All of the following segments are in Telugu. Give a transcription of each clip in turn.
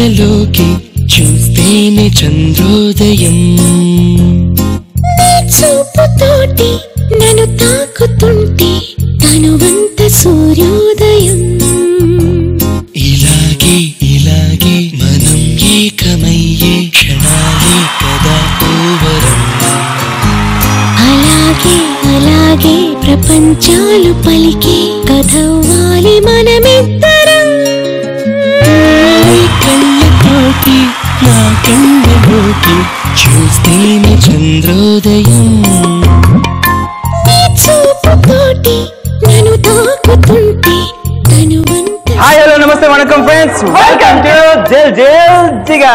కళ్ళలోకి చూస్తేనే చంద్రోదయం నీ చూపుతోటి నన్ను తాకుతుంటే తనువంత సూర్యోదయం ఇలాగే ఇలాగే మనం ఏకమయ్యే క్షణాలే కదా ఓవరం అలాగే అలాగే ప్రపంచాలు పలికే కథవ్వాలి మనమిద్దరం కళ్ళతోటి నా కళ్ళలోకి చూస్తేనే చంద్రోదయం నీ చూపుతోటి నన్ను తాకుతుంటే తనువంత హాయ్ హలో నమస్తే వణకం friends welcome to Jal Jal Jiga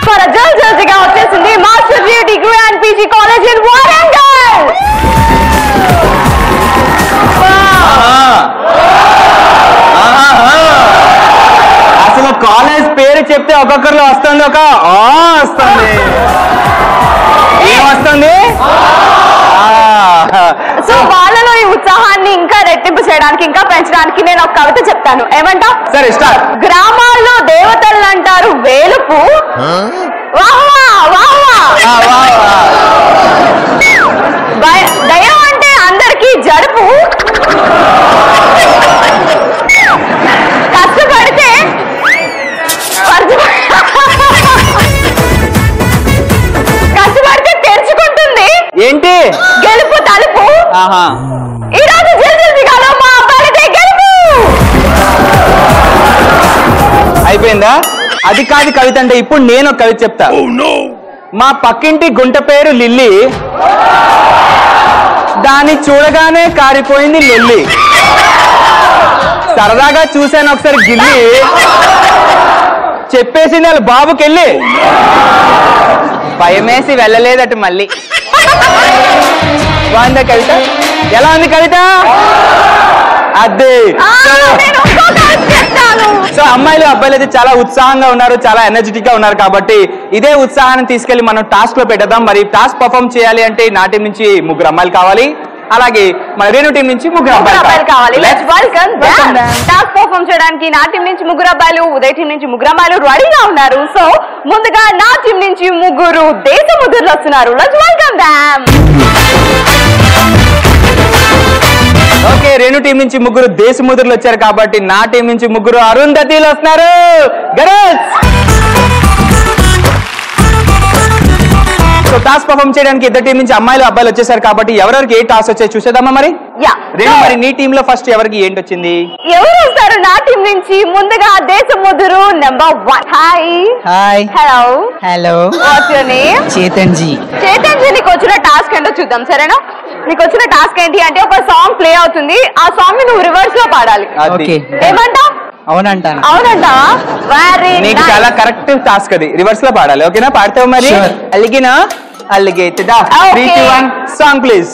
for Jal Jal Jiga వచ్చేసింది master degree and PG college in Warangal అసలు కాలేజ్ పేరు చెప్తే ఒక్కొక్కరిలో వస్తుంది ఒక వస్తుంది ఏం వస్తుంది సో వాళ్ళలో ఈ ఉత్సాహాన్ని ఇంకా రెట్టింపు చేయడానికి ఇంకా పెంచడానికి నేను ఒక కవిత చెప్తాను ఏమంటా సరే స్టార్ట్ గ్రామాల్లో దేవతలు అంటారు వేలుపు దయం అంటే అందరికీ జడుపు కష్టపడితే తెరుచుకుంటుంది ఏంటి గెలుపు తలుపు ఈ రోజు జిల్జిల్జిగాలో మా అబ్బాయితే గెలుపు అయిపోయిందా అది కాదు కవిత అంటే ఇప్పుడు నేను ఒక కవిత చెప్తా మా పక్కింటి గుంట పేరు లిల్లీ దాన్ని చూడగానే కారిపోయింది లొల్లి సరదాగా చూశాను ఒకసారి గిల్లి చెప్పేసింది వాళ్ళ బాబుకెళ్ళి భయమేసి వెళ్ళలేదట మళ్ళీ బాగుందా కవిత ఎలా ఉంది కవిత అదే సో అమ్మాయిలు అబ్బాయిలు అయితే చాలా ఉత్సాహంగా ఉన్నారు చాలా ఎనర్జెటిక్ గా ఉన్నారు కాబట్టి ఇదే ఉత్సాహాన్ని తీసుకెళ్లి మనం టాస్క్ లో పెట్టేద్దాం మరి టాస్క్ పర్ఫార్మ్ చేయాలి అంటే నా టీం నుంచి 3 అమ్మాయిలు కావాలి అలాగే మన రేణు టీం నుంచి 3 అబ్బాయిలు కావాలి టాస్క్ పర్ఫార్మ్ చేయడానికి నా టీం నుంచి 3 అబ్బాయిలు ఉదయ్ టీం నుంచి 3 అమ్మాయిలు రెడీగా ఉన్నారు సో ముందుగా నా టీం నుంచి 3 దేశముద్రులు వస్తున్నారు let's welcome them okay Renu team నుంచి 3 దేశముద్రులు వచ్చారు కాబట్టి నా టీం నుంచి 3 అరుంధతిలు వస్తున్నారు గర్ల్స్ సో టాస్క్ పర్ఫార్మ్ చేయడానికి ఇద్దరు టీం నుంచి అమ్మాయిలు అబ్బాయిలు వచ్చేసారు కాబట్టి ఎవరెవరికి ఏ టాస్క్ వచ్చాయి చూసేద్దామా మరి రేణు మరి నీ టీమ్ లో ఫస్ట్ ఎవరికి ఏంటి వచ్చింది ఎవరు వస్తారు నా టీం నుంచి ముందుగా దేశముద్రు number 1 hi hi hello hello what's your name Chetanji నీకు వచ్చిన టాస్క్ ఏంటో చూద్దాం సరేనా నీకు వచ్చిన టాస్క్ ఏంటి అంటే ఒక సాంగ్ ప్లే అవుతుంది ఆ సాంగ్ ని నువ్వు రివర్స్ లో పాడాలి ఓకే ఏమంటావ్ అవునంటాను అవునంటావా వెరీ నీకు చాలా కరెక్ట్ టాస్క్ అది రివర్స్ లో పాడాలి ఓకేనా పాడతావు మరి అలిగినా అలిగేట్ దా 3 2 1 సాంగ్ ప్లీజ్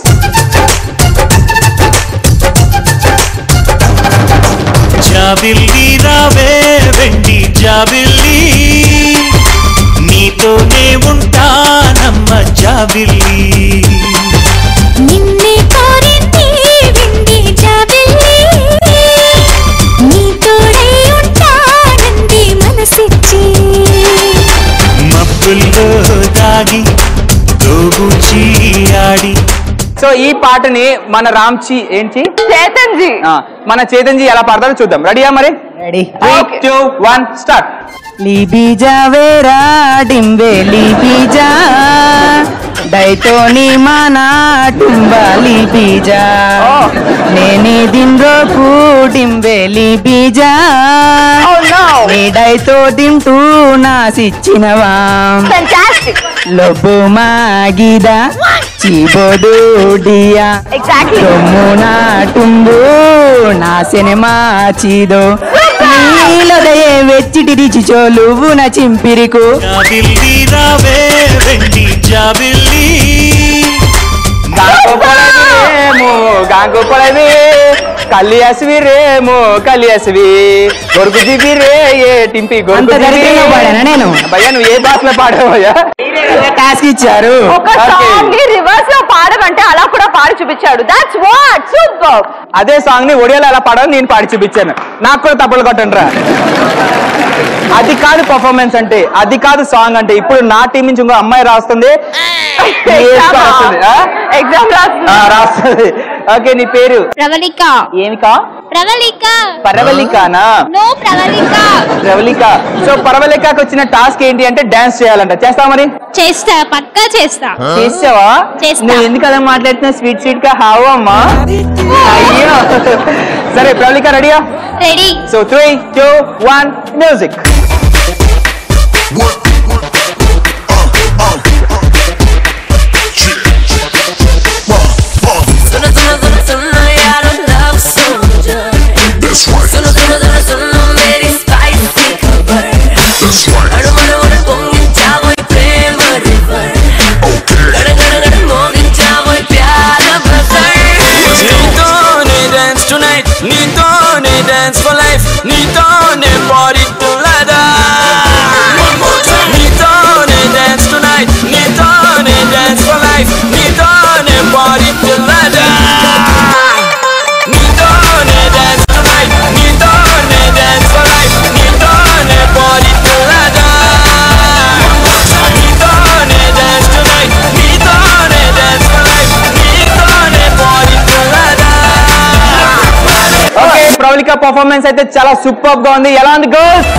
జాబిల్లి రావే వెండి జాబిల్లి నీతోనే ఉంటానమ్మ జాబిల్లి నిన్నే కోరింది వింది జాబిల్లి నీ తోడై ఉంటానంది మనసిచ్చి మబ్బుల్లో దాగి దోబుచి ఆడి సో ఈ పాటని మన రామ్చి ఏంటి చేతన్జీ మన చేతన్జీ ఎలా పాడతారో చూద్దాం రెడీయా మరి రెడీ 3 2 1 స్టార్ట్ లీబీజా వేరా డింబే లీబీజా దైతోని మానా టుంబా లీబీజా నేనే దిండ్రో కూడింబే లీబీజా నీ డైతో దింటూ నాసిచ్చినవా లొబ్బు మాగిదా చీబోడుడియా తొమ్మునా టుంబు నా సినిమా చీదో నీలదయే వెచ్చిటిరిచి చోలువు నా చింపిరికు జాబిల్లి రావే వెండి జాబిల్లి గాంగోపడేమో గాంగోపడేమే కలియస్వి రేమో కలియస్వి గొరుగుజివి రే ఏ టింపి దరిద్రంగా పాడానా నేను? భయ్యా నువ్వు ఏ భాషలో పాడావయ్యా? టాస్క్ ఇచ్చారు. ఒక సాంగ్ ని రివర్స్ లో పాడమంటే అలా కూడా పాడి చూపించాడు. That's what super. అదే సాంగ్ ని ఒడియాలో అలా పాడాలని నేను పాడి చూపించాను. నాకు కూడా తప్పులు కొట్టండి రా. అది కాదు పర్ఫార్మెన్స్ అంటే, అది కాదు సాంగ్ అంటే. ఇప్పుడు నా టీం నుంచి ఇంకో అమ్మాయి రాస్తుంది, ఎగ్జామ్ రాస్తుంది. ఓకే నీ పేరు? ప్రవళిక. ఏమికా? ప్రవళిక. పరవళికనా? నో ప్రవళిక. ప్రవళిక. సో పరవళికకి వచ్చిన టాస్క్ ఏంటి అంటే డాన్స్ చేయాలంట. చేస్తావా మరి? చేస్తా, పక్కా చేస్తా. చేసావా? చేస్తా. నువ్వు ఎందుకు అలా మాట్లాడుతున్నా స్వీట్ స్వీట్ గా? హావు అమ్మా. అయ్యో సరే ప్రవళిక రెడీయా? Ready. So 3, 2, 1 music. Pravalika performance అయితే చాలా సూపర్ గా ఉంది. ఎలా ఉంది గర్ల్స్?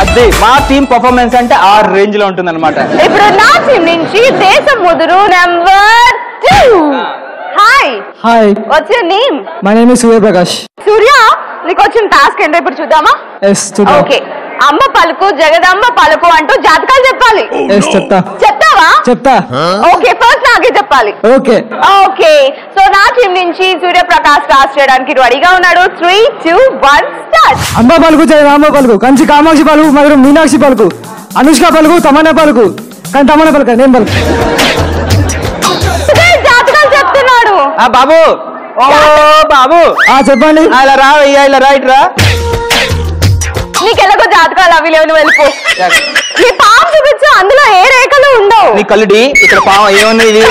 అదే మా టీమ్ పర్ఫార్మెన్స్ అంటే ఆ రేంజ్ లో ఉంటుంది అనమాట. ఇప్పుడు నా టీం నుంచి దేశం ముదురు number 2. Hi. Hi. What's your name? My name is Suryaprakash. Surya, నీకు వచ్చిన టాస్క్ ఏంటో ఇప్పుడు చూద్దామా? ఓకే. అమ్మ పలుకు జగదమ్మ పలుకు అంటూ జాతకాలు చెప్పాలి. చెప్తా. చెప్తావా? చెప్తా. ఓకే, ఫస్ట్ నాకే చెప్పాలి. ఓకే. ఓకే, సో నా టీం నుంచి సూర్యప్రకాష్ టాస్క్ చేయడానికి రెడీగా ఉన్నాడు. 3, 2, 1 స్టార్ట్. అమ్మ పలుకు జగదమ్మ పలుకు కంచి కామాక్షి పలుకు మధుర మీనాక్షి పలుకు అనుష్క పలుకు తమన్నా పలుకు కానీ తమన్నా పలుక నేను పలుకు. జాతకాలు చెప్తున్నాడు. బాబు ఓ బాబు చెప్పండి. ఇలా రా అయ్యా, ఇలా రైట్ రా. నీకు ఎలాగో జాతకాలు అవి లేవు, నువ్వు వెళ్ళిపో. నీ పాము చూపించు, అందులో ఏ రేఖలు ఉండవు. నీ కల్లుడి ఇక్కడ పాము ఏముంది ఇది?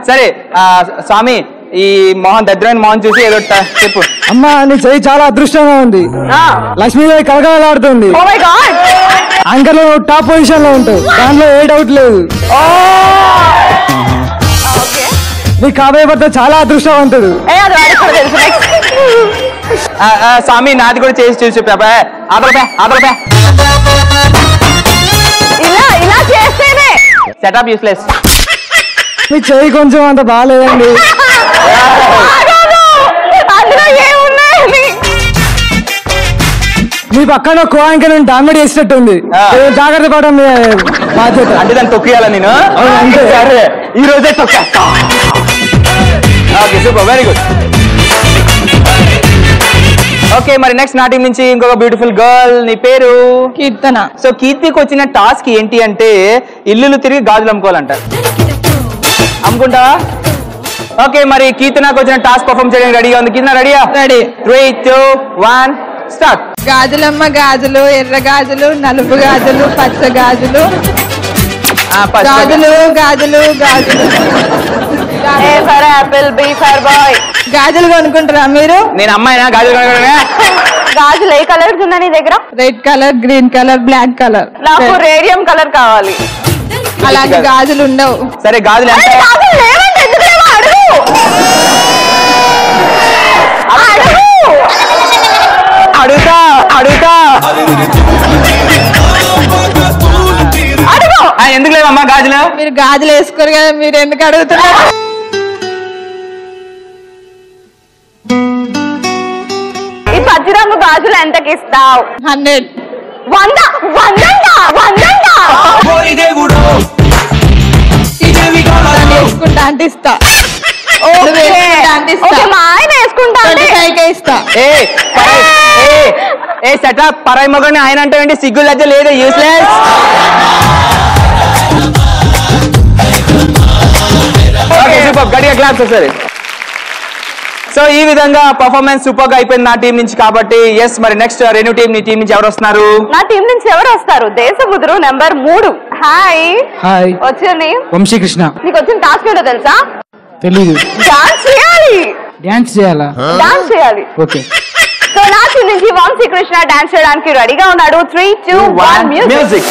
సరే స్వామి, ఈ మోహన్ దద్రైన మోహన్ చూసి ఏదో చెప్పు. అమ్మా నీ చెయ్యి చాలా అదృష్టంగా ఉంది. లక్ష్మీదేవి కలకలాడుతుంది. Oh my god. యాంకర్ లో టాప్ పొజిషన్ లో ఉంటావు, దాంట్లో ఏ డౌట్ లేదు. నీ కాబోయే భర్త చాలా అదృష్టవంతుడు. స్వామి నాది కూడా చేసి చూసి ఇలా చేస్తేనే సెటప్ యూస్లెస్. నీ చెయ్యి కొంచెం అంత బాగాలేదండి. అందులో ఏమున్నాయి? మీ పక్కన కో యాంకర్ డామినేట్ చేసినట్టుంది. జాగ్రత్త పడడం బాధ్యత. అంటే దాన్ని తొక్కియాలా నేను? అంతే. సరే ఈ రోజే తొక్కేస్తా. Okay super, very good. Okay మరి నెక్స్ట్ నా టీం నుంచి ఇంకొక బ్యూటిఫుల్ గర్ల్. నీ పేరు? కీర్తన. సో కీర్తికి వచ్చిన టాస్క్ ఏంటి అంటే ఇల్లులు తిరిగి గాజులు అమ్ముకోవాలంట. అమ్ముకుంటావా? ఓకే మరి కీర్తనకు వచ్చిన టాస్క్ పర్ఫార్మ్ చేయడానికి రెడీగా ఉంది. కీర్తన రెడీయా? రెడీ. 3, 2, 1 స్టార్ట్. గాజులమ్మ గాజులు, ఎర్ర గాజులు, నలుపు గాజులు, పచ్చ గాజులు, గాజులు గాజులు గాజులు. A for apple, B for boy. గాజులు కొనుక్కుంటారా మీరు? నేను అమ్మాయినా గాజులు కొనుక్కోవడమే? గాజులు ఏ కలర్స్ ఉందా నీ దగ్గర? Red colour, green colour, black colour. నాకు రేడియం కలర్ కావాలి. అలాంటి గాజులు ఉండవు. సరే గాజులు ఎంత? గాజులు లేవంటే ఎందుకు లేవో అడుగు. అడుగుతా అడుగుతా అడుగు. ఎందుకు లేవమ్మా గాజులు? మీరు గాజులు వేసుకోరు కదా, మీరు ఎందుకు అడుగుతున్నారు? ఈ పచ్చి రంగు గాజులు ఎంతకి ఇస్తావు? 100. 100. 100 వేసుకుంటా అంటే ఇస్తా. మా ఆయన వేసుకుంటా 25 ఇస్తా. ఏ సెటప్ పరాయి మగని ఆయన అంటే ఏంటి? సిగ్గు లజ్జ లేదు, యూస్లెస్. ఓకే సూపర్, గట్టిగా క్లాప్స్ వస్తుంది. సో ఈ విధంగా పర్ఫార్మెన్స్ సూపర్ గా అయిపోయింది నా టీం నుంచి కాబట్టి ఎస్ మరి నెక్స్ట్ రెన్యూ టీం నీ టీం నుంచి ఎవరు వస్తున్నారు? నా టీం నుంచి ఎవరు వస్తారు? దేశముద్రు నెంబర్ 3. హాయ్. హాయ్. వచ్చింది వంశీకృష్ణ. నీకు వచ్చిన టాస్క్ ఏంటో తెలుసా? తెలీదు. డాన్స్ చేయాలి. డాన్స్ చేయాలా? డాన్స్ చేయాలి. ఓకే. సో నా టీం నుంచి వంశీకృష్ణ డాన్స్ చేయడానికి రెడీగా ఉన్నాడు. 3, 2, 1 మ్యూజిక్.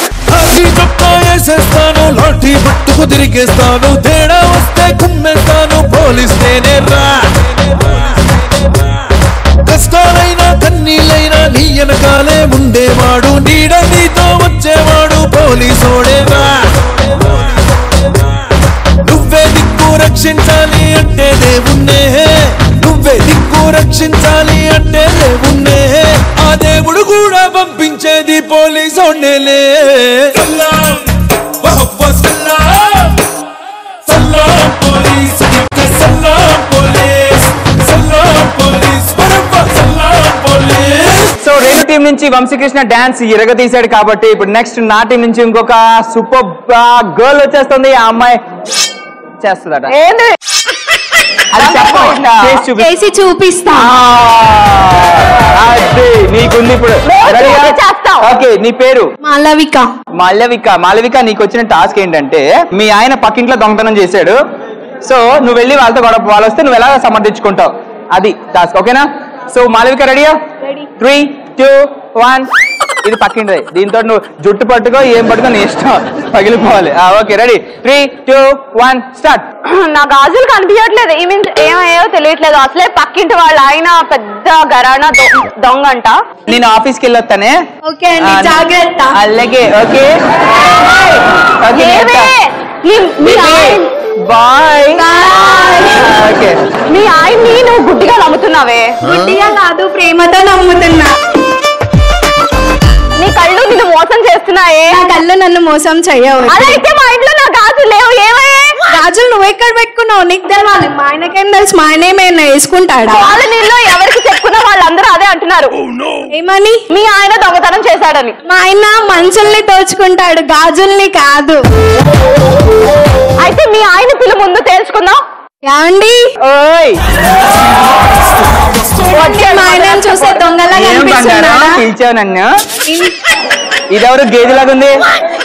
లాఠీ పట్టుకు తిరిగేస్తాను, తేడా వస్తే కుమ్మేస్తాను, పోలీస్తేనే రా. కష్టాలైనా కన్నీళ్ళైనా నీ వెనకాలే ఉండేవాడు, నీడ నీతో వచ్చేవాడు, పోలీసోడేరా. నువ్వే దిక్కు రక్షించాలి అంటే దేవుణ్ణే, నువ్వే దిక్కు రక్షించాలి అంటే దేవుణ్ణే, ఆ దేవుడు కూడా పంపించేది పోలీసోడేలే. సో రేణు టీం నుంచి వంశీకృష్ణ డాన్స్ ఇరగదీశాడు కాబట్టి ఇప్పుడు నెక్స్ట్ నా టీం నుంచి ఇంకొక సూపర్ గర్ల్ వచ్చేస్తుంది. ఆ అమ్మాయి చేస్తుందట. ఏంది? అది చేసి చూపిస్తా. అది నీకుంది ఇప్పుడు. ఓకే, నీ పేరు? మాలవిక. మాలవిక నీకు వచ్చిన టాస్క్ ఏంటంటే మీ ఆయన పక్కింట్లో దొంగతనం చేశాడు. సో నువ్వు వెళ్ళి వాళ్ళతో గొడవ, వాళ్ళు వస్తే నువ్వు ఎలా సమర్థించుకుంటావు, అది టాస్క్. ఓకేనా? సో మాలవిక రెడీయా? 3, 2, 1. ఇది పక్కింది. దీంతో నువ్వు జుట్టు పట్టుకో, ఏం పట్టుకో నీ ఇష్టం, పగిలిపోవాలి. Okay, ready? 3, 2, 1 స్టార్ట్. నా గాజులు కనిపించట్లేదు, ఏమయ్యో తెలియట్లేదు. అసలే పక్కింటి వాళ్ళు ఆయన పెద్ద గరానా దొంగంట. నేను ఆఫీస్కి వెళ్ళొస్తానే. ఓకే అండి, జాగ్రత్త. అలాగే. Okay bye. ఓకే, మీ ఆయన్ని నువ్వు గుడ్డిగా నమ్ముతున్నావే. గుడ్డిగా కాదు, ప్రేమతో నమ్ముతున్నా. నీ కళ్ళు నిన్ను మోసం చేస్తున్నాయే. నా కళ్ళు నన్ను మోసం చెయ్యవు. అలా అయితే మా ఇంట్లో నా గాజులు లేవు, ఏమయ్యే? గాజులు నువ్వు ఎక్కడ పెట్టుకున్నావు? నీకు తెలవాలి. మా ఆయనకేం తెలుసు? మా ఆయన ఏమైనా వేసుకుంటాడా? వాళ్ళ నీళ్ళు ఎవరికి చెప్పుకున్నా వాళ్ళందరూ అదే అంటున్నారు. ఏమని? మీ ఆయన దొంగతనం చేశాడని. మా ఆయన మనుషుల్ని దోచుకుంటాడు, గాజుల్ని కాదు. అయితే మీ ఆయన పిలు ముందు తేల్చుకుందాం. ఏమండి? ఓయ్ మా ఆయన చూసే దొంగలా కనిపిస్తున్నాడా? పిలిచావు నన్ను. ఇదెవరు గేదెలాగా ఉంది?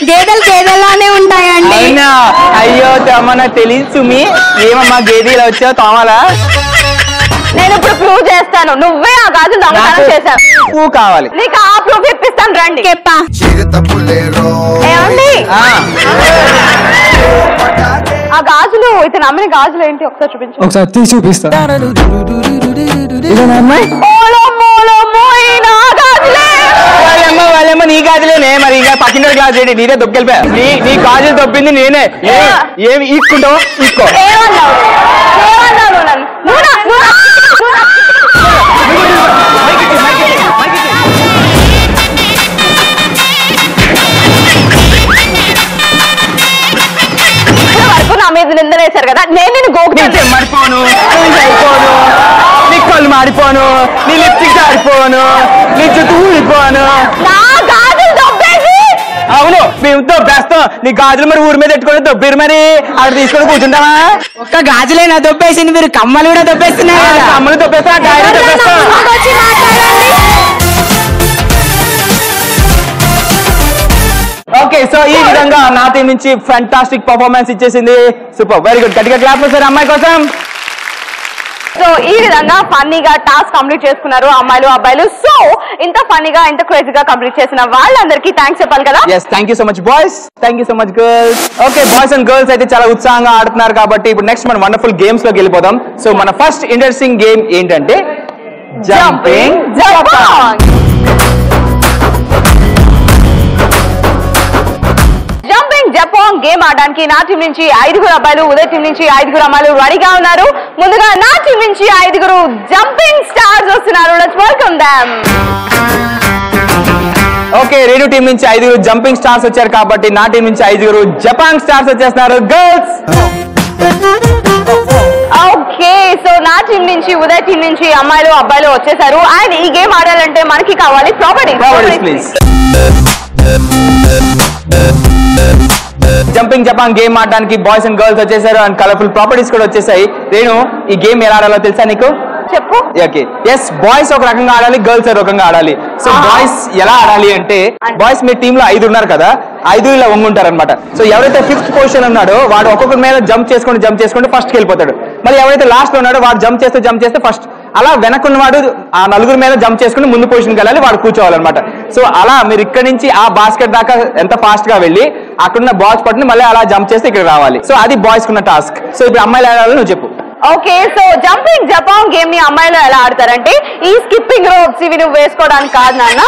గేదెలు గేదెలానే ఉంటాయండి. అయినా అయ్యో తమన తెలియదు సుమి. ఏమమ్మా గేదె ఇలా వచ్చావు తోమలా? నేను ఇప్పుడు ప్రూవ్ చేస్తాను, నువ్వే ఆ గాజులు దొంగతనం చేశావు. పువ్వు కావాలి. నీకు ఆ ప్రూఫ్ ఇప్పిస్తాను, రండి. చెప్పా. ఏమండి? ఆ గాజులు, ఇతను అమ్మిన గాజులు ఏంటి ఒకసారి చూపించు. ఒకసారి తీసి చూపిస్తా. ఇదేనా అమ్మాయి? వాళ్ళేమో నీ గాజులేనే, మరి ఇంకా పక్కిన గాజు ఏంటి? నీదే దొక్కెళ్ళిపోయా. నీ గాజులు దొబ్బింది నేనే. ఏమి ఈక్కుంటావు? ఈక్కో. ఏమన్నావు? నా మీద నిందలేశారు కదా, నేను నిన్ను మరిపోను, నీ కళ్ళు మారిపోను, నీ లిప్స్టిక్ ఆరిపోను, నీ జుట్టు ఊడిపోను. అవును, మేము దొబ్బేస్తాం. నీ గాజులు మరి ఊరి మీద పెట్టుకొని దొబ్బిరు, మరి అక్కడ తీసుకొని కూర్చుంటావా? ఒక్క గాజులేనా దొబ్బేసింది, మీరు కమ్మలు కూడా దొబ్బేస్తున్నారు. కమ్మలు దొబ్బేస్తా, గాయలు దొబ్బేస్తా. ఓకే, సో ఈ విధంగా నా టీం నుంచి ఫ్యాంటాస్టిక్ పర్ఫార్మెన్స్ ఇచ్చేసింది. Super, very good. గట్టిగా క్లాప్ చేశారు అమ్మాయి కోసం. సో ఈ విధంగా ఫన్నీగా టాస్క్ కంప్లీట్ చేసుకున్నారు అమ్మాయిలు అబ్బాయిలు. సో ఇంత ఫన్నీగా ఇంత క్రేజీగా కంప్లీట్ చేసిన వాళ్ళందరికీ థ్యాంక్స్ చెప్పాలి కదా. yes, thank you so much boys, thank you so much girls. Okay, boys and girls అయితే చాలా ఉత్సాహంగా ఆడుతున్నారు కాబట్టి ఇప్పుడు నెక్స్ట్ మన వండర్ఫుల్ గేమ్స్ లోకి వెళ్ళిపోదాం. సో మన ఫస్ట్ ఇంట్రెస్టింగ్ గేమ్ ఏంటంటే జంపింగ్ జపాంగ్. జంపింగ్ జపాంగ్ గేమ్ ఆడడానికి నా టీం నుంచి 5 అబ్బాయిలు, ఉదయ్ టీం నుంచి 5 అమ్మాయిలు రెడీగా ఉన్నారు. ముందుగా నా టీం నుంచి 5 జంపింగ్ స్టార్స్ వస్తున్నారు. Let's welcome them. Okay, radio team నుంచి 5 జంపింగ్ స్టార్స్ వచ్చారు కాబట్టి నా టీం నుంచి 5 జపాంగ్ స్టార్స్ వచ్చేస్తున్నారు. గర్ల్స్. ఓకే, సో నా టీం నుంచి ఉదయ్ టీం నుంచి అమ్మాయిలు అబ్బాయిలు వచ్చేసారు. అండ్ ఈ గేమ్ ఆడాలంటే మనకి కావాలి ప్రాపర్టీస్. ప్లీజ్. జంపింగ్ జపాంగ్ గేమ్ ఆడడానికి బాయ్స్ అండ్ గర్ల్స్ వచ్చేసారు అండ్ కలర్ఫుల్ ప్రాపర్టీస్ కూడా వచ్చేసాయి. నేను ఈ గేమ్ ఎలా ఆడాలో తెలుసా నీకు? చెప్పు. ఓకే ఎస్ బాయ్స్ ఒక రకంగా ఆడాలి, గర్ల్స్ ఒక రకంగా ఆడాలి. సో బాయ్స్ ఎలా ఆడాలి అంటే బాయ్స్ మీ టీమ్ లో 5 ఉన్నారు కదా, 5 ఇలా వంగుంటారు అనమాట. సో ఎవరైతే 5th పొజిషన్ ఉన్నాడో వాడు ఒక్కొక్కరి మీద జంప్ చేసుకుంటూ ఫస్ట్ వెళ్ళిపోతాడు. మళ్ళీ ఎవరైతే లాస్ట్ లో ఉన్నాడో వాడు జంప్ చేస్తే ఫస్ట్ అలా వెనక్కున్నవాడు ఆ నలుగురు మీద జంప్ చేసుకుని ముందు పొజిషన్కి వెళ్ళాలి, వాడు కూర్చోవాలన్నమాట. సో అలా మీరు ఇక్కడ నుంచి ఆ బాస్కెట్ దాకా ఎంత ఫాస్ట్ గా వెళ్ళి అక్కడున్న బాల్స్ పట్టుని మళ్ళీ అలా జంప్ చేస్తే ఇక్కడ రావాలి. సో అది బాయ్స్ కున్న టాస్క్. సో ఇప్పుడు అమ్మాయిలు ఆడాలి, నువ్వు చెప్పు. ఓకే, సో జంపింగ్ జపాంగ్ గేమ్ ని అమ్మాయిలు ఎలా ఆడతారంటే ఈ స్కిప్పింగ్ రోప్స్ ఇవి నువ్వు వేసుకోవడానికి కాదు నాన్న,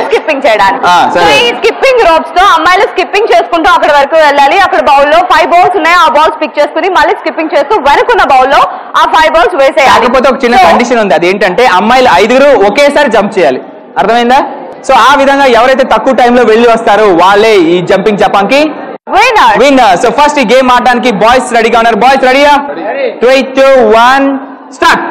స్కిప్పింగ్ చేయడానికి. సో ఈ స్కిప్పింగ్ రోప్స్ తో అమ్మాయిలు స్కిప్పింగ్ చేసుకుంటూ అక్కడ వరకు వెళ్ళాలి. అక్కడ బౌల్ లో 5 balls ఉన్నాయి, ఆ బాల్స్ పిక్ చేసుకుని మళ్ళీ స్కిప్పింగ్ చేస్తూ వెనుకున్న బౌల్ లో ఆ 5 balls వేసేయాలి. కాకపోతే ఒక చిన్న కండిషన్ ఉంది, అదేంటంటే అమ్మాయిలు 5 ఒకేసారి జంప్ చేయాలి. అర్థమైందా? సో ఆ విధంగా ఎవరైతే తక్కువ టైంలో వెళ్ళి వస్తారో వాళ్ళే ఈ జంపింగ్ జపాంగ్ కి విన్నర్. సో ఫస్ట్ ఈ గేమ్ ఆడడానికి బాయ్స్ రెడీగా ఉన్నారు. బాయ్స్ రెడీయా? 3, 2, 1 స్టార్ట్.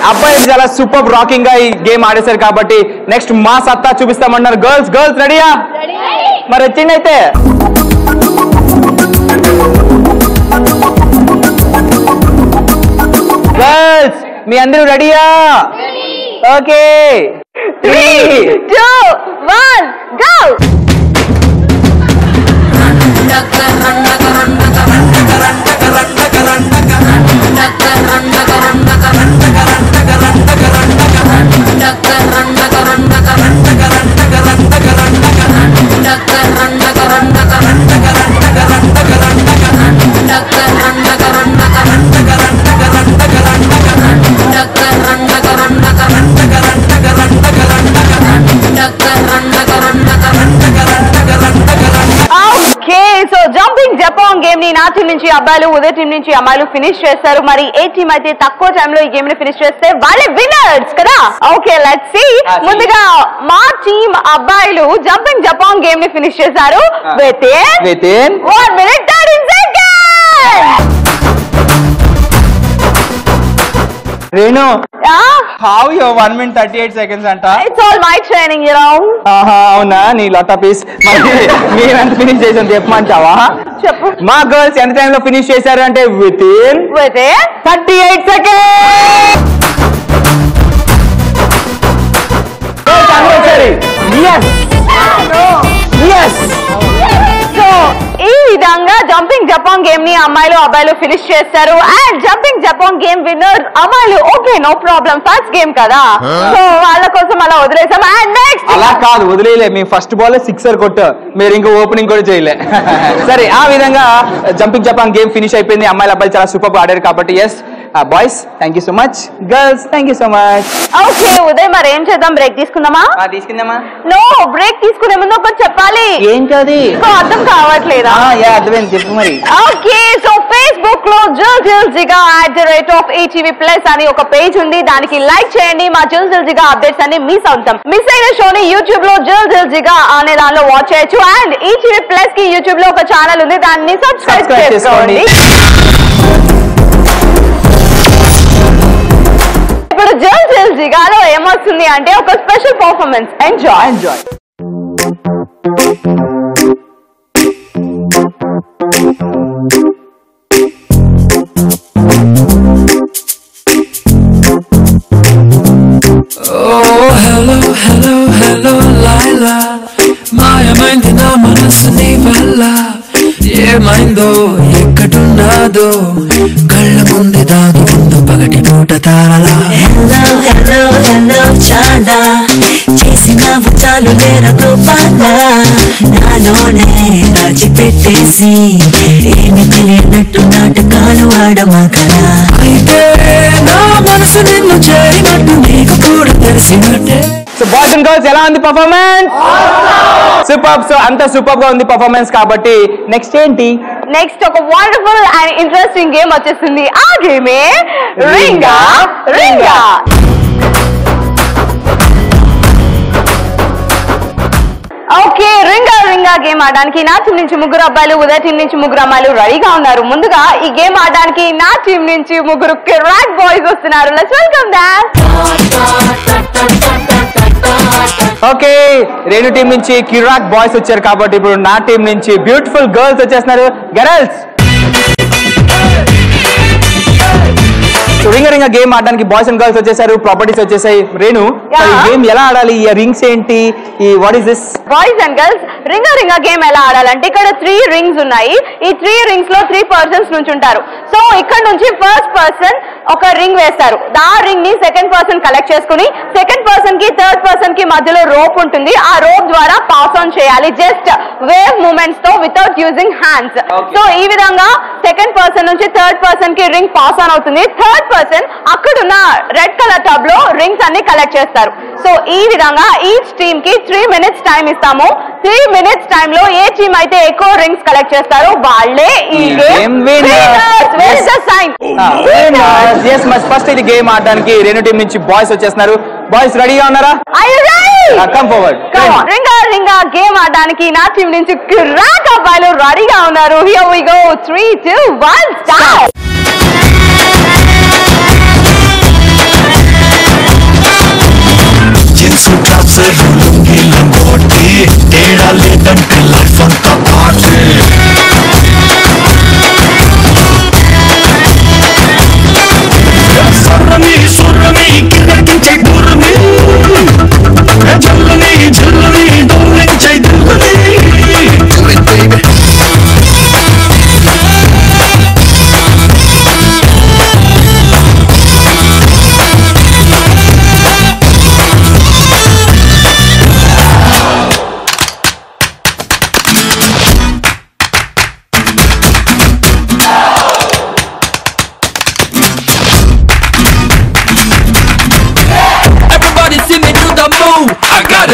అబ్బాయిలు చాలా సూపర్ రాకింగ్ గా ఈ గేమ్ ఆడేశారు కాబట్టి నెక్స్ట్ మా సత్తా చూపిస్తామన్నారు. గర్ల్స్ రెడీయా? మరి వచ్చింది అయితే గర్ల్స్ మీ అందరూ రెడీయా? Okay 3, 2, 1 go. గేమ్ ని నా టీం నుంచి అబ్బాయిలు, ఉదయ్ టీం నుంచి అమ్మాయిలు ఫినిష్ చేస్తారు. మరి ఏ టీం అయితే తక్కువ టైంలో ఈ గేమ్ ని ఫినిష్ చేస్తే వాళ్ళే విన్నర్స్ కదా. Okay let's see. ముందుగా మా టీం అబ్బాయిలు జంపింగ్ జపాంగ్ గేమ్ ని ఫినిష్ చేశారు within 1 minute 30 seconds. Renu, how you 1 minute 38 seconds anta? It's all my training, you know. అవునా, నీ లాటా పీస్. మీరు ఎంత ఫినిష్ చేసారు చెప్పమంటావా? చెప్పు. మా గర్ల్స్ ఎంత టైంలో ఫినిష్ చేశారు అంటే within 38 seconds. Yes. సో ఈ విధంగా జంపింగ్ జపాంగ్ గేమ్ ని అమ్మాయిలు అబ్బాయిలు ఫినిష్ చేస్తారు. అండ్ జంపింగ్ జపాంగ్ గేమ్ విన్నర్ అమ్మాయిలు. Okay no problem, first game కదా, సో వాళ్ళ కోసం అలా వదిలేసాం. అండ్ నెక్స్ట్ అలా కాదు, వదిలేయలే. మేము ఫస్ట్ బాల్ 6 కొట్టు, మీరు ఇంకా ఓపెనింగ్ కూడా చేయలే. సరే, ఆ విధంగా జంపింగ్ జపాంగ్ గేమ్ ఫినిష్ అయిపోయింది. అమ్మాయిలు అబ్బాయిలు చాలా సూపర్ ఆడారు కాబట్టి yes boys thank you so much, girls thank you so much. Okay Uday, మరి ఏం చేద్దాం? బ్రేక్ తీసుకుందామా? తీసుకుందామా? నో, బ్రేక్ తీసుకునే ముందు ఒకటి చెప్పాలి. ఏంటది? అర్థం కావట్లేదా? అర్థమైంది, చెప్పు మరి. ఓకే, సో ఫేస్బుక్ లో జిల్జిగా @ATV+ అని ఒక పేజ్ ఉంది, దానికి లైక్ చేయండి. మా జిల్జిగా అప్డేట్స్ అన్ని మిస్ అవుతాం. మిస్ అయిన షోని యూట్యూబ్ లో జిల్జిగా అనే దానిలో వాచ్ చేయొచ్చు. అండ్ ATV+ కి యూట్యూబ్ లో ఒక ఛానల్ ఉంది, దాన్ని సబ్స్క్రైబ్ చేసుకోండి. ఇప్పుడు జిల్జిగాలో ఏమొస్తుంది అంటే ఒక special performance. Enjoy. Oh, hello, Laila. మాయమైంది నా మనసు నీ వల్ల, ఏమైందో ఎక్కడున్నాదో కళ్ళ ముందు దాగి ముందు పగటి పూట తారలా. హలో చాడా చేసినావు చాలు లేర గోపాల, నాలోనే దాచిపెట్టేసి ఏమి తెలియనట్టు నాటకాలు ఆడమాకరా. అయితే నా మనసు బాయ్స్ అండ్ గర్ల్స్ ఎలా ఉంది పర్ఫార్మెన్స్? సూపర్. సో అంత సూపర్ గా ఉంది పర్ఫార్మెన్స్ కాబట్టి నెక్స్ట్ ఏంటి? నెక్స్ట్ ఒక వండర్ఫుల్ అండ్ ఇంట్రెస్టింగ్ గేమ్ వచ్చేసింది. ఆ గేమే రింగా రింగా. ఓకే, రింగా రింగా గేమ్ ఆడడానికి నా టీం నుంచి ముగ్గురు అబ్బాయిలు, ఉదయ్ టీం నుంచి ముగ్గురు అమ్మాయిలు రెడీగా ఉన్నారు. ముందుగా ఈ గేమ్ ఆడడానికి నా టీం నుంచి ముగ్గురు కిరాక్ బాయ్స్ వస్తున్నారు. Let's welcome them. Okay, Renu team నుంచి కిరాక్ బాయ్స్ వచ్చారు కాబట్టి ఇప్పుడు నా టీం నుంచి బ్యూటిఫుల్ గర్ల్స్ వచ్చేస్తున్నారు. గర్ల్స్ రింగ రింగ గేమ్ ఆడడానికి బాయ్స్ అండ్ గర్ల్స్ వచ్చేసారు. ప్రాపర్టీస్ వచ్చేసాయి. రేణు, ఈ గేమ్ ఎలా ఆడాలి? ఈ రింగ్స్ ఏంటి? ఈ what is this? Boys and girls రింగ రింగ గేమ్ ఎలా ఆడాలంటే ఇక్కడ 3 రింగ్స్ ఉన్నాయి. ఈ 3 రింగ్స్ లో 3 పర్సన్స్ నుంచి ఉంటారు. సో ఇక్కడ నుంచి ఫస్ట్ పర్సన్ ఒక రింగ్ వేస్తారు. ఆ రింగ్ ని సెకండ్ పర్సన్ కలెక్ట్ చేసుకుని సెకండ్ పర్సన్ కి థర్డ్ పర్సన్ కి మధ్యలో రోప్ ఉంటుంది. ఆ రోప్ ద్వారా పాస్ ఆన్ చేయాలి జస్ట్ వేవ్ మూమెంట్స్ తో వితౌట్ యూజింగ్ హ్యాండ్స్. సో ఈ విధంగా సెకండ్ పర్సన్ నుంచి థర్డ్ పర్సన్ కి రింగ్ పాస్ ఆన్ అవుతుంది. థర్డ్ పర్సన్ అక్కడున్న రెడ్ కలర్ టబ్ లో రింగ్స్ అన్ని కలెక్ట్ చేస్తారు. సో ఈ విధంగా ఈచ్ టీమ్ కి 3 మినిట్స్ టైం ఇస్తాము. 3 మినిట్స్ టైం లో ఏ టీమ్ అయితే ఎక్కువ రింగ్స్ కలెక్ట్ చేస్తారో వాళ్ళే ఈ game winners. Where is the sign? yes first ఇది గేమ్ ఆడడానికి రేణు టీం నుంచి బాయ్స్ వచ్చేస్తున్నారు. బాయ్స్ రెడీగా ఉన్నారా? Are you ready? Come forward. రింగా రింగా గేమ్ ఆడడానికి నా టీం నుంచి కిరాక్ అబ్బాయిలు రెడీగా ఉన్నారు. Here we go. 3, 2, 1 start. తేడా లేదంటే లైఫ్ అంతా పాటే. సర్రని సుర్రని కిరకించే గుర్రని జల్లని జల్లని డోలించే దిల్లని.